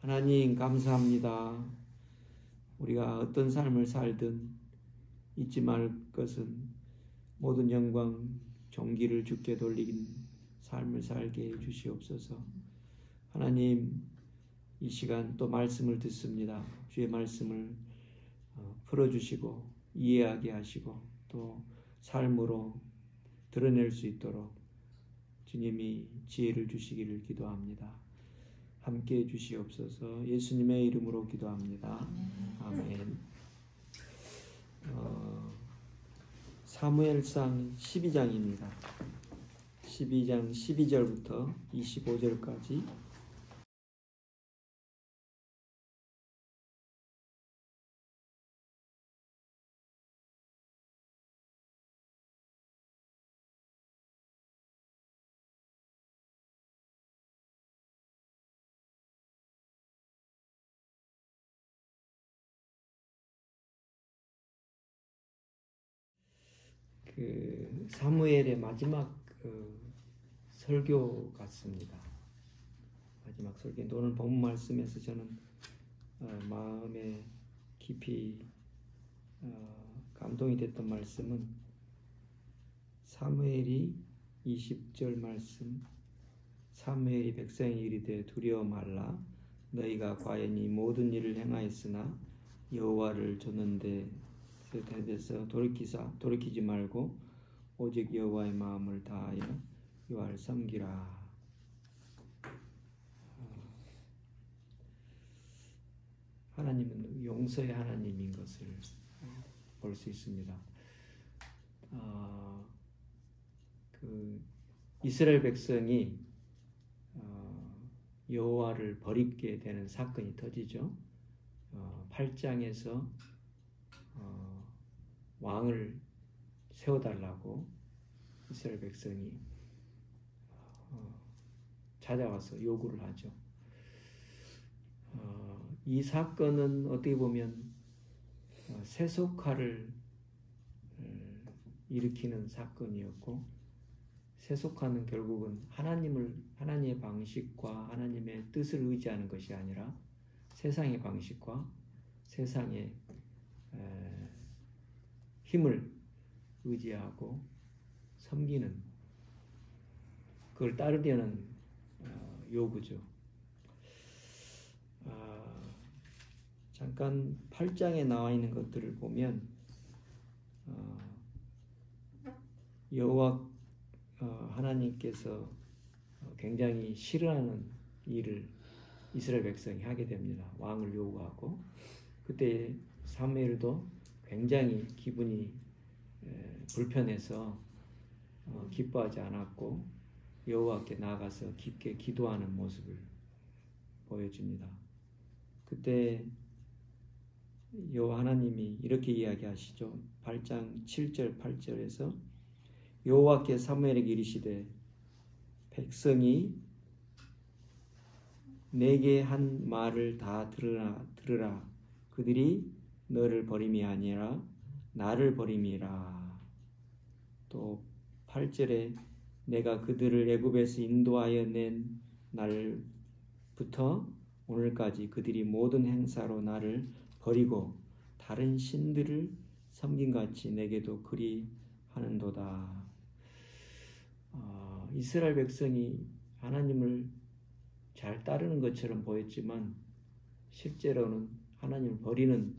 하나님 감사합니다. 우리가 어떤 삶을 살든 잊지 말 것은 모든 영광, 존귀를 주께 돌리는 삶을 살게 해 주시옵소서. 하나님, 이 시간 또 말씀을 듣습니다. 주의 말씀을 풀어주시고 이해하게 하시고 또 삶으로 드러낼 수 있도록 주님이 지혜를 주시기를 기도합니다. 함께해 주시옵소서. 예수님의 이름으로 기도합니다. 아멘. 사무엘상 12장입니다. 12장 12절부터 25절까지 사무엘의 마지막 설교 같습니다. 마지막 설교. 오늘 본문 말씀에서 저는 마음에 깊이 감동이 됐던 말씀은 사무엘이 20절 말씀. 사무엘이 백성에게 이르되 두려워 말라. 너희가 과연 이 모든 일을 행하였으나 여호와를 좇는데 대해서 돌이키지 말고 오직 여호와의 마음을 다하여 여호와를 섬기라. 하나님은 용서의 하나님인 것을 볼 수 있습니다. 이스라엘 백성이 여호와를 버리게 되는 사건이 터지죠. 8장에서 왕을 세워달라고 이스라엘 백성이 찾아와서 요구를 하죠. 이 사건은 어떻게 보면 세속화를 일으키는 사건이었고, 세속화는 결국은 하나님의 방식과 하나님의 뜻을 의지하는 것이 아니라 세상의 방식과 세상의 힘을 의지하고 섬기는, 그걸 따르려는 요구죠. 잠깐 8장에 나와 있는 것들을 보면 여호와 하나님께서 굉장히 싫어하는 일을 이스라엘 백성이 하게 됩니다. 왕을 요구하고, 그때 사무엘도 굉장히 기분이 불편해서 기뻐하지 않았고 여호와께 나아가서 깊게 기도하는 모습을 보여줍니다. 그때 여호와 하나님이 이렇게 이야기하시죠. 8장 7절 8절에서 여호와께 사무엘에게 이르시되 백성이 내게 한 말을 다 들으라. 그들이 너를 버림이 아니라 나를 버림이라. 또 8절에 내가 그들을 애굽에서 인도하여 낸 날부터 오늘까지 그들이 모든 행사로 나를 버리고 다른 신들을 섬긴같이 내게도 그리 하는도다. 이스라엘 백성이 하나님을 잘 따르는 것처럼 보였지만 실제로는 하나님을 버리는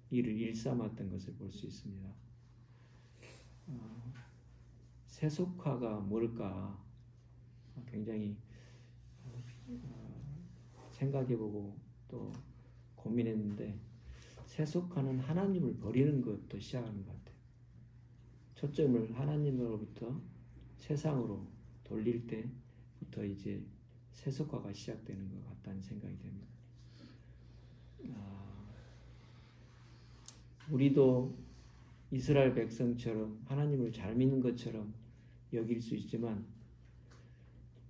일을 일삼았던 것을 볼 수 있습니다. 세속화가 뭘까 굉장히 생각해보고 또 고민했는데, 세속화는 하나님을 버리는 것부터 시작하는 것 같아요. 초점을 하나님으로부터 세상으로 돌릴 때부터 이제 세속화가 시작되는 것 같다는 생각이 됩니다. 우리도 이스라엘 백성처럼 하나님을 잘 믿는 것처럼 여길 수 있지만,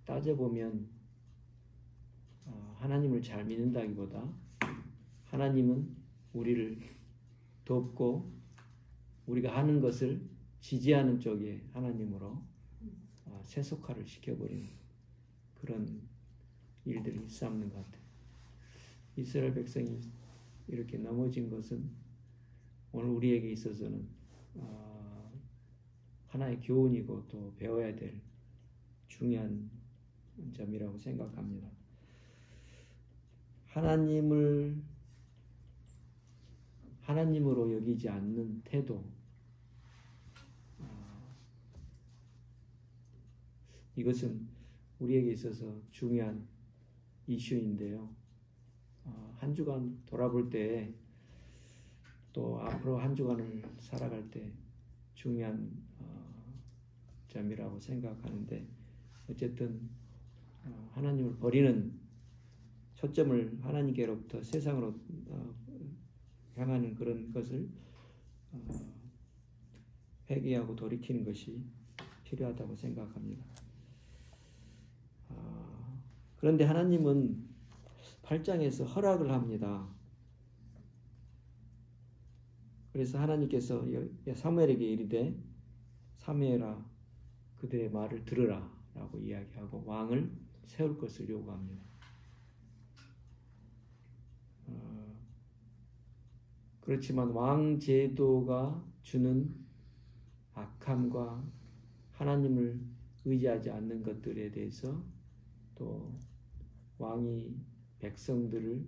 따져보면 하나님을 잘 믿는다기보다 하나님은 우리를 돕고 우리가 하는 것을 지지하는 쪽에 하나님으로 세속화를 시켜버리는 그런 일들이 일삼는 것 같아요. 이스라엘 백성이 이렇게 넘어진 것은 오늘 우리에게 있어서는 하나의 교훈이고 또 배워야 될 중요한 점이라고 생각합니다. 하나님으로 여기지 않는 태도, 이것은 우리에게 있어서 중요한 이슈인데요. 한 주간 돌아볼 때 또 앞으로 한 주간을 살아갈 때 중요한 점이라고 생각하는데, 어쨌든 하나님을 버리는 초점을 하나님께로부터 세상으로 향하는 그런 것을 회개하고 돌이키는 것이 필요하다고 생각합니다. 그런데 하나님은 8장에서 허락을 합니다. 그래서 하나님께서 사무엘에게 이르되 사무엘아 그들의 말을 들으라 라고 이야기하고 왕을 세울 것을 요구합니다. 그렇지만 왕 제도가 주는 악함과 하나님을 의지하지 않는 것들에 대해서, 또 왕이 백성들을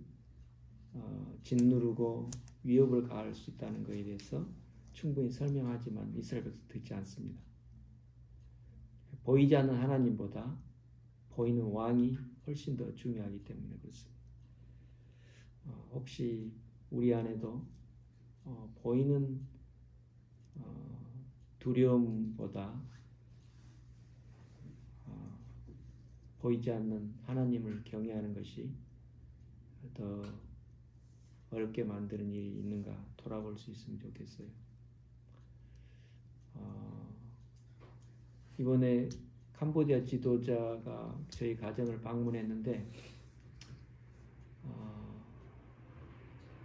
짓누르고 위협을 가할 수 있다는 것에 대해서 충분히 설명하지만 이스라엘 백성 듣지 않습니다. 보이지 않는 하나님보다 보이는 왕이 훨씬 더 중요하기 때문에 그렇습니다. 혹시 우리 안에도 보이는 두려움보다 보이지 않는 하나님을 경외하는 것이 더 어렵게 만드는 일이 있는가 돌아볼 수 있으면 좋겠어요. 이번에 캄보디아 지도자가 저희 가정을 방문했는데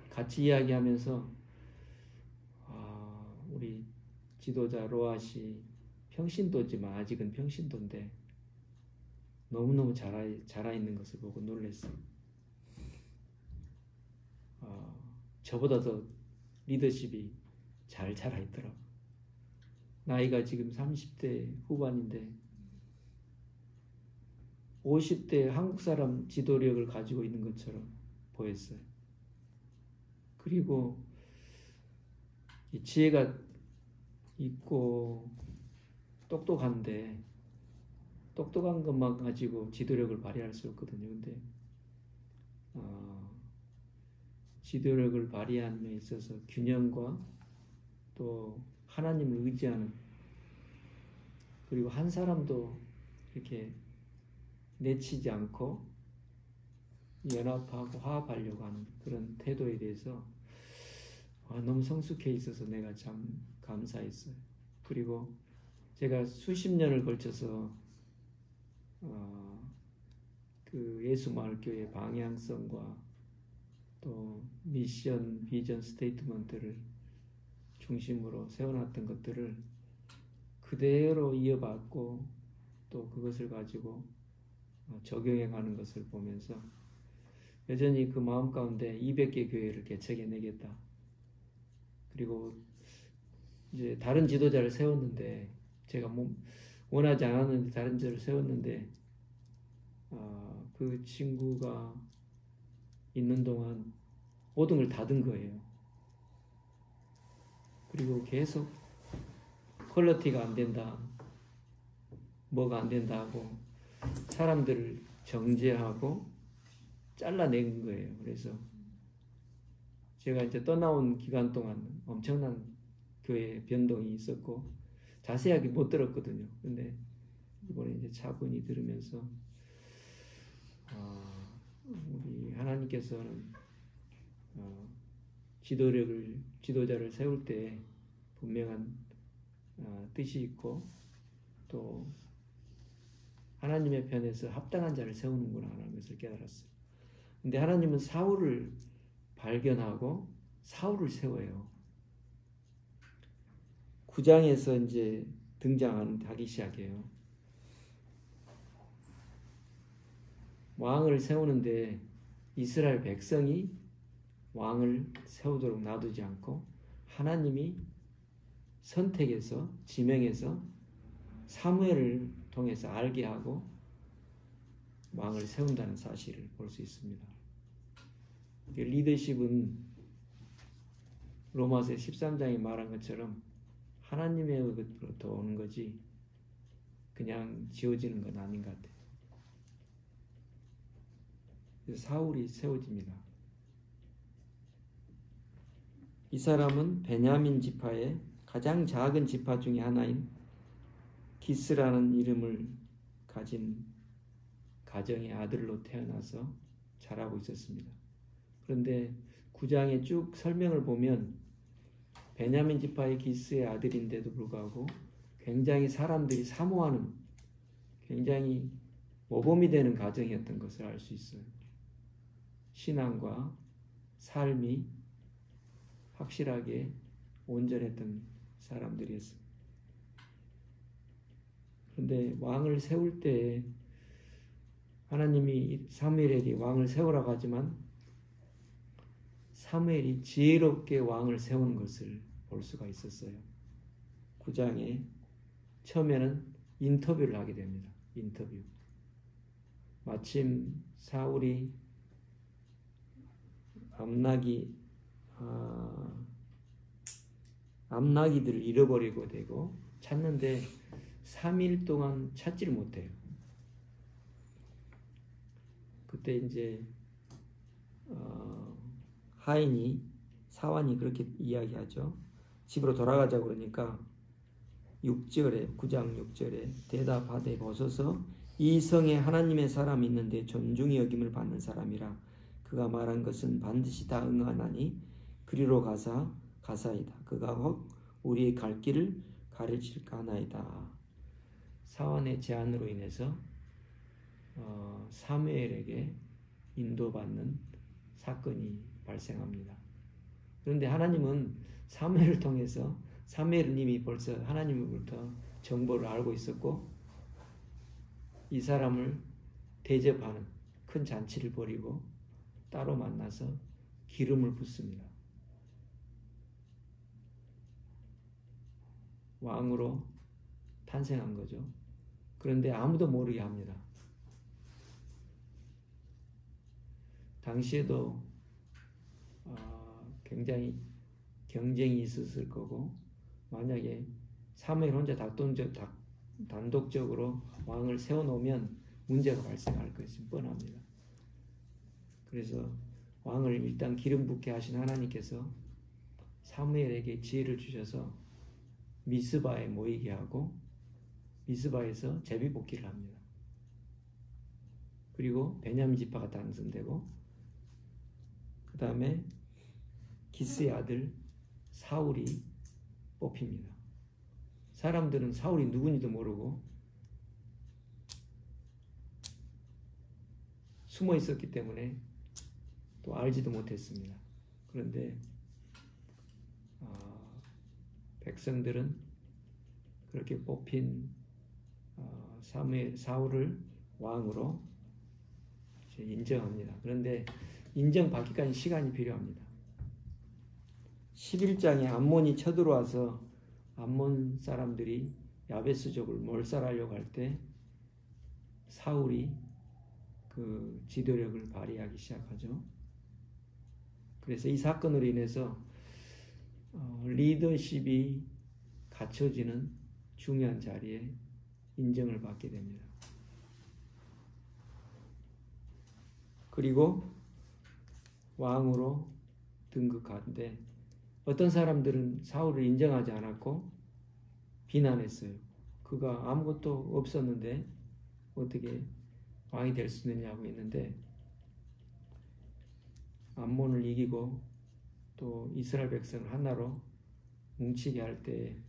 같이 이야기하면서 우리 지도자 로아씨 평신도지만 아직은 평신도인데 너무너무 자라 있는 것을 보고 놀랐어요. 저보다 더 리더십이 잘 자라 있더라고요. 나이가 지금 30대 후반인데 50대 한국 사람 지도력을 가지고 있는 것처럼 보였어요. 그리고 이 지혜가 있고 똑똑한데 똑똑한 것만 가지고 지도력을 발휘할 수 없거든요. 근데 지도력을 발휘함에 있어서 균형과 또 하나님을 의지하는, 그리고 한 사람도 이렇게 내치지 않고 연합하고 화합하려고 하는 그런 태도에 대해서 너무 성숙해 있어서 내가 참 감사했어요. 그리고 제가 수십 년을 걸쳐서 그 예수마을교회 방향성과 또 미션, 비전 스테이트먼트를 중심으로 세워놨던 것들을 그대로 이어받고 또 그것을 가지고 적용해가는 것을 보면서 여전히 그 마음 가운데 200개 교회를 개척해내겠다. 그리고 이제 다른 지도자를 세웠는데, 제가 원하지 않았는데 다른 지도자를 세웠는데 그 친구가 있는 동안 모든 걸 닫은 거예요. 그리고 계속 퀄리티가 안 된다, 뭐가 안 된다 하고 사람들을 정죄하고 잘라낸 거예요. 그래서 제가 이제 떠나온 기간 동안 엄청난 교회 변동이 있었고 자세하게 못 들었거든요. 근데 이번에 이제 차분히 들으면서 우리 하나님께서는 지도자를 세울 때 분명한 뜻이 있고 또 하나님의 편에서 합당한 자를 세우는구나 하는 것을 깨달았어요. 근데 하나님은 사울을 발견하고 사울을 세워요. 9장에서 이제 등장하기 시작해요. 왕을 세우는데 이스라엘 백성이 왕을 세우도록 놔두지 않고 하나님이 선택해서 지명해서 사무엘을 통해서 알게 하고 왕을 세운다는 사실을 볼 수 있습니다. 리더십은 로마서 13장이 말한 것처럼 하나님으로부터 오는 거지 그냥 지어지는 건 아닌 것 같아요. 그래서 사울이 세워집니다. 이 사람은 베냐민 지파의 가장 작은 지파 중에 하나인 기스라는 이름을 가진 가정의 아들로 태어나서 자라고 있었습니다. 그런데 9장에 쭉 설명을 보면 베냐민 지파의 기스의 아들인데도 불구하고 굉장히 사람들이 사모하는 굉장히 모범이 되는 가정이었던 것을 알 수 있어요. 신앙과 삶이 확실하게 온전했던 사람들이었습니다. 그런데 왕을 세울 때 하나님이 사무엘에게 왕을 세우라고 하지만 사무엘이 지혜롭게 왕을 세우는 것을 볼 수가 있었어요. 9장에 처음에는 인터뷰를 하게 됩니다. 인터뷰. 마침 사울이 암나기들을 잃어버리고 되고 찾는데 3일 동안 찾지를 못해요. 그때 이제 사환이 그렇게 이야기하죠. 집으로 돌아가자고 그러니까 9장 6절에 대답하되 보소서 이 성에 하나님의 사람이 있는데 존중이 여김을 받는 사람이라 그가 말한 것은 반드시 다 응하나니 그리로 가사이다. 그가 혹 우리의 갈 길을 가르칠까 하나이다. 사환의 제안으로 인해서 사무엘에게 인도받는 사건이 발생합니다. 그런데 하나님은 사무엘을 통해서 사무엘은 이미 벌써 하나님으로부터 정보를 알고 있었고 이 사람을 대접하는 큰 잔치를 벌이고 따로 만나서 기름을 붓습니다. 왕으로 탄생한 거죠. 그런데 아무도 모르게 합니다. 당시에도 굉장히 경쟁이 있었을 거고 만약에 사무엘 혼자 단독적으로 왕을 세워놓으면 문제가 발생할 것이 뻔합니다. 그래서 왕을 일단 기름 붓게 하신 하나님께서 사무엘에게 지혜를 주셔서 미스바에 모이게 하고 미스바에서 제비뽑기를 합니다. 그리고 베냐민 지파가 당선되고 그 다음에 기스의 아들 사울이 뽑힙니다. 사람들은 사울이 누군지도 모르고 숨어 있었기 때문에 또 알지도 못했습니다. 그런데 백성들은 그렇게 뽑힌 사울을 왕으로 인정합니다. 그런데 인정받기까지 시간이 필요합니다. 11장에 암몬이 쳐들어와서 암몬 사람들이 야베스족을 몰살하려고 할 때 사울이 그 지도력을 발휘하기 시작하죠. 그래서 이 사건으로 인해서 리더십이 갖춰지는 중요한 자리에 인정을 받게 됩니다. 그리고 왕으로 등극하는데 어떤 사람들은 사울을 인정하지 않았고 비난했어요. 그가 아무것도 없었는데 어떻게 왕이 될 수 있느냐고 했는데 암몬을 이기고 또 이스라엘 백성을 하나로 뭉치게 할 때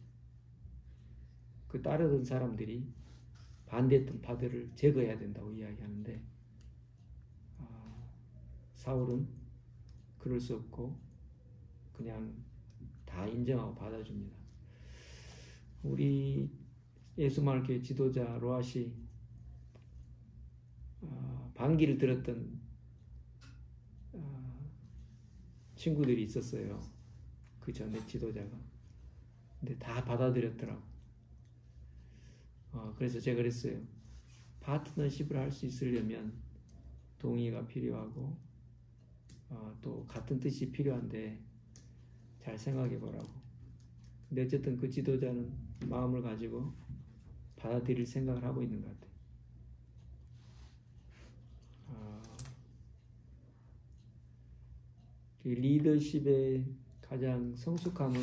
그 따르던 사람들이 반대했던 파들을 제거해야 된다고 이야기하는데 사울은 그럴 수 없고 그냥 다 인정하고 받아줍니다. 우리 예수마을교회 지도자 로아시 반기를 들었던 친구들이 있었어요. 그 전에 지도자가. 근데 다 받아들였더라고. 그래서 제가 그랬어요. 파트너십을 할 수 있으려면 동의가 필요하고 또 같은 뜻이 필요한데 잘 생각해 보라고. 근데 어쨌든 그 지도자는 마음을 가지고 받아들일 생각을 하고 있는 것 같아요. 리더십의 가장 성숙함은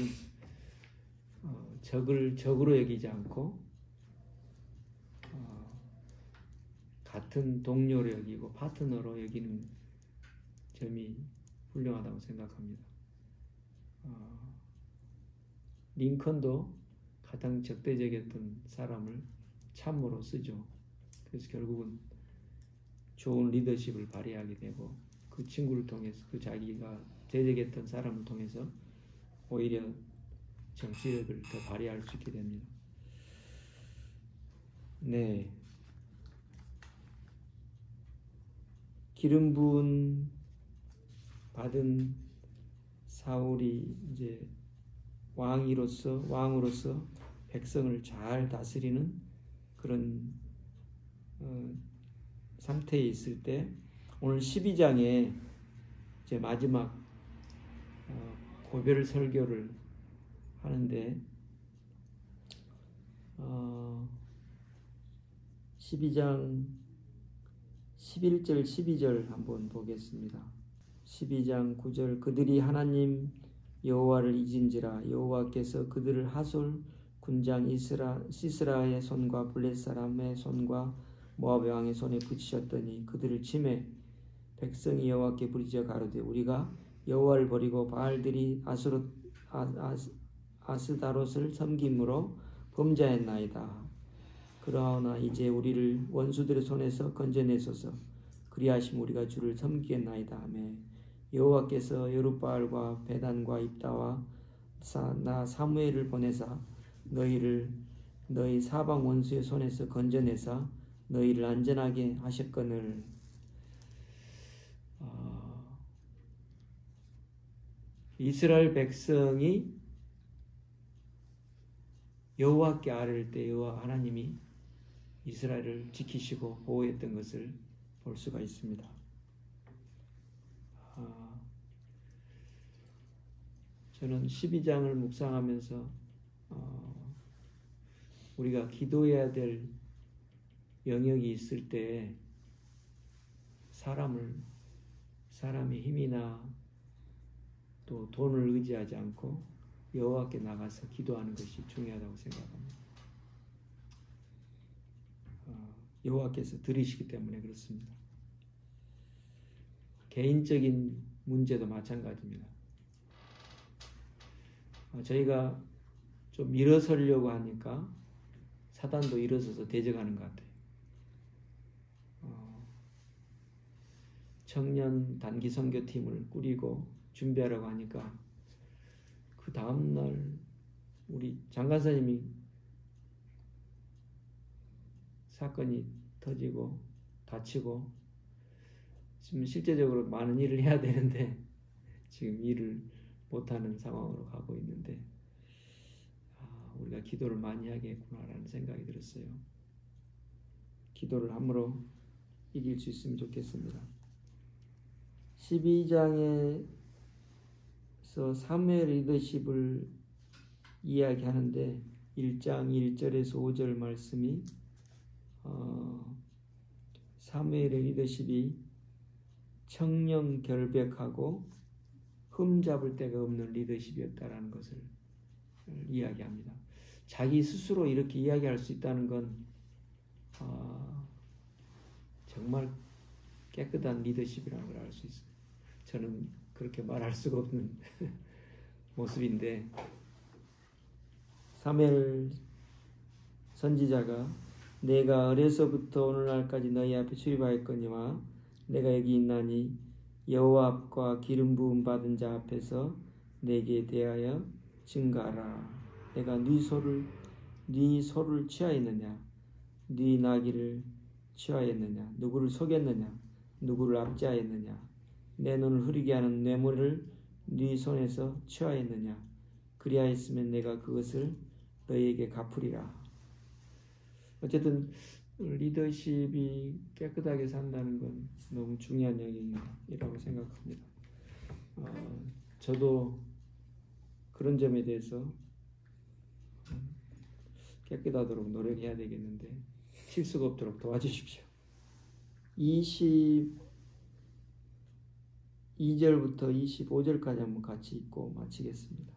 적으로 여기지 않고 같은 동료로 여기고 파트너로 여기는 점이 훌륭하다고 생각합니다. 링컨도 가장 적대적이었던 사람을 참모로 쓰죠. 그래서 결국은 좋은 리더십을 발휘하게 되고 그 친구를 통해서 그 자기가 대적했던 사람을 통해서 오히려 정치력을 더 발휘할 수 있게 됩니다. 네. 기름 부은 받은 사울이 이제 왕으로서 백성을 잘 다스리는 그런 상태에 있을 때 오늘 12장에 이제 마지막 고별 설교를 하는데 12장 11절 12절 한번 보겠습니다. 12장 9절 그들이 하나님 여호와를 잊은지라 여호와께서 그들을 하솔 군장 시스라의 손과 블렛 사람의 손과 모압 왕의 손에 붙이셨더니 그들을 치매 백성이 여호와께 부르짖어 가로되 우리가 여호와를 버리고 바알들이 아스다롯을 섬김으로 범죄했나이다. 그러나 이제 우리를 원수들의 손에서 건져내소서. 그리하시면 우리가 주를 섬기겠나이다 하며 여호와께서 여룻바알과 베단과 입다와 나 사무엘을 보내사 너희 사방 원수의 손에서 건져내사 너희를 안전하게 하셨거늘. 이스라엘 백성이 여호와께 아뢰를 때 여호와 하나님이 이스라엘을 지키시고 보호했던 것을 볼 수가 있습니다. 저는 12장을 묵상하면서 우리가 기도해야 될 영역이 있을 때 사람의 힘이나 또 돈을 의지하지 않고 여호와께 나가서 기도하는 것이 중요하다고 생각합니다. 여호와께서 들으시기 때문에 그렇습니다. 개인적인 문제도 마찬가지입니다. 저희가 좀 일어서려고 하니까 사단도 일어서서 대적하는 것 같아요. 청년 단기 선교팀을 꾸리고 준비하려고 하니까 그 다음날 우리 장관사님이 사건이 터지고 다치고 지금 실제적으로 많은 일을 해야 되는데 지금 일을 못하는 상황으로 가고 있는데 우리가 기도를 많이 하겠구나라는 생각이 들었어요. 기도를 함으로 이길 수 있으면 좋겠습니다. 12장에서 사무엘 리더십을 이야기하는데 1장 1절에서 5절 말씀이 사무엘의 리더십이 청렴결백하고 흠잡을 데가 없는 리더십이었다라는 것을 이야기합니다. 자기 스스로 이렇게 이야기할 수 있다는 건 정말 깨끗한 리더십이라는 걸 알 수 있어요. 저는 그렇게 말할 수가 없는 모습인데 사무엘 선지자가 내가 어려서부터 오늘날까지 너희 앞에 출입하였거니와 내가 여기 있나니 여호와 앞과 기름 부음 받은 자 앞에서 내게 대하여 증거하라. 내가 네 소를 취하였느냐? 네 나귀를 취하였느냐? 누구를 속였느냐? 누구를 압제하였느냐? 내 눈을 흐리게 하는 뇌물을 네 손에서 취하였느냐? 그리하였으면 내가 그것을 너희에게 갚으리라. 어쨌든 리더십이 깨끗하게 산다는 건 너무 중요한 영역이라고 생각합니다. 저도 그런 점에 대해서 깨끗하도록 노력해야 되겠는데 실수가 없도록 도와주십시오. 22절부터 25절까지 한번 같이 읽고 마치겠습니다.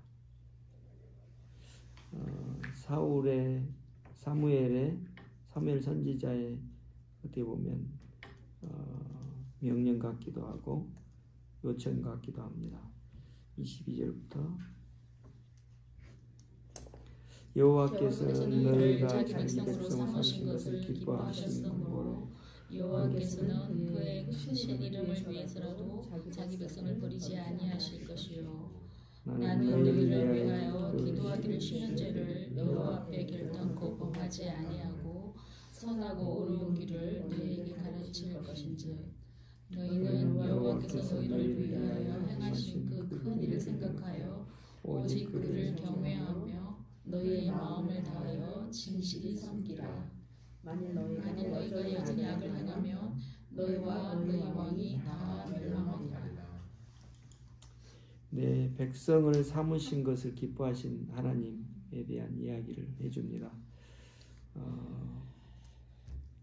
사무엘 선지자의 어떻게 보면 명령 같기도 하고 요청 같기도 합니다. 22절부터 여호와께서 너희가 자기 백성을 삼으신 것을 기뻐하시는 고로 여호와께서는 그의 크신 이름을 위해서라도 자기 백성을 버리지 아니하실 것이요 나는 너희를 위하여 기도하기를 쉬는 죄를 여호와 앞에 결단코 범하지 아니하고 선하고 옳은 길을 너희에게 가르칠 것인즉 너희는 여호와께서 너희를 위하여 행하신 그 큰 일을 생각하여 오직 그를 경외하며 너희의 마음을 다하여 진실이 섬기라. 만일 너희가 여전히 악을 행하면 너희와 너희 왕이 다 멸망하리라. 네, 백성을 삼으신 것을 기뻐하신 하나님에 대한 이야기를 해줍니다.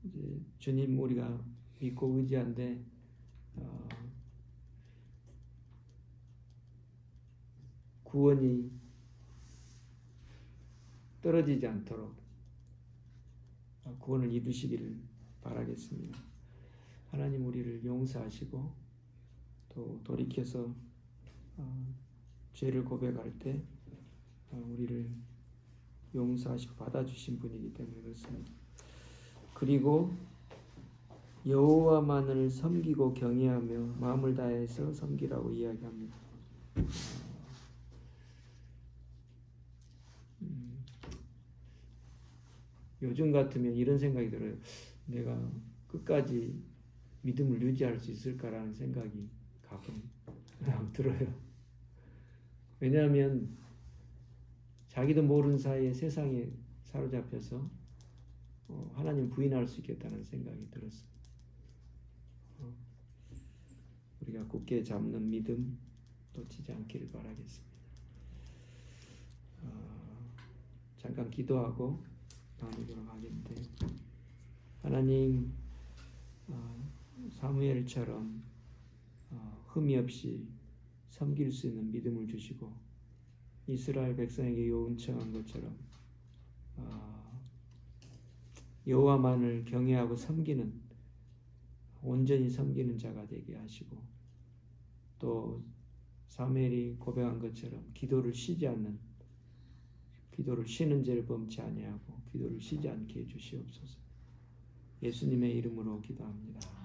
이제 주님 우리가 믿고 의지한데 구원이 떨어지지 않도록 구원을 이루시기를 바라겠습니다. 하나님 우리를 용서하시고 또 돌이켜서 죄를 고백할 때 우리를 용서하시고 받아주신 분이기 때문에 그렇습니다. 그리고 여호와만을 섬기고 경외하며 마음을 다해서 섬기라고 이야기합니다. 요즘 같으면 이런 생각이 들어요. 내가 끝까지 믿음을 유지할 수 있을까라는 생각이 가끔 들어요. 왜냐하면 자기도 모르는 사이에 세상에 사로잡혀서 하나님 부인할 수 있겠다는 생각이 들었어요. 우리가 굳게 잡는 믿음 놓치지 않기를 바라겠습니다. 잠깐 기도하고 나누도록 하겠는데, 하나님 사무엘처럼 흠이 없이 섬길 수 있는 믿음을 주시고 이스라엘 백성에게 요청한 것처럼 여호와만을 경외하고 섬기는 온전히 섬기는 자가 되게 하시고 또 사무엘이 고백한 것처럼 기도를 쉬는 죄를 범치 아니하고 기도를 쉬지 않게 해주시옵소서. 예수님의 이름으로 기도합니다.